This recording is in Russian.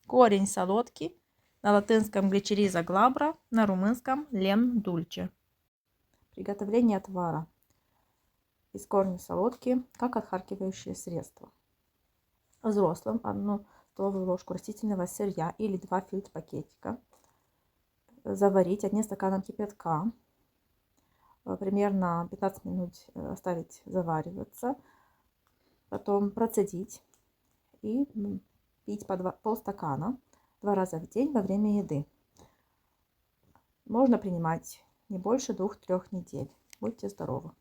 Корень солодки, на латинском гличериза глабра, на румынском лем дульче. Приготовление отвара из корня солодки как отхаркивающее средство. Взрослым 1 столовую ложку растительного сырья или 2 фильтр-пакетика. Заварить 1 стаканом кипятка. Примерно 15 минут оставить завариваться. Потом процедить и пить по полстакана 2 раза в день во время еды. Можно принимать не больше 2-3 недель. Будьте здоровы!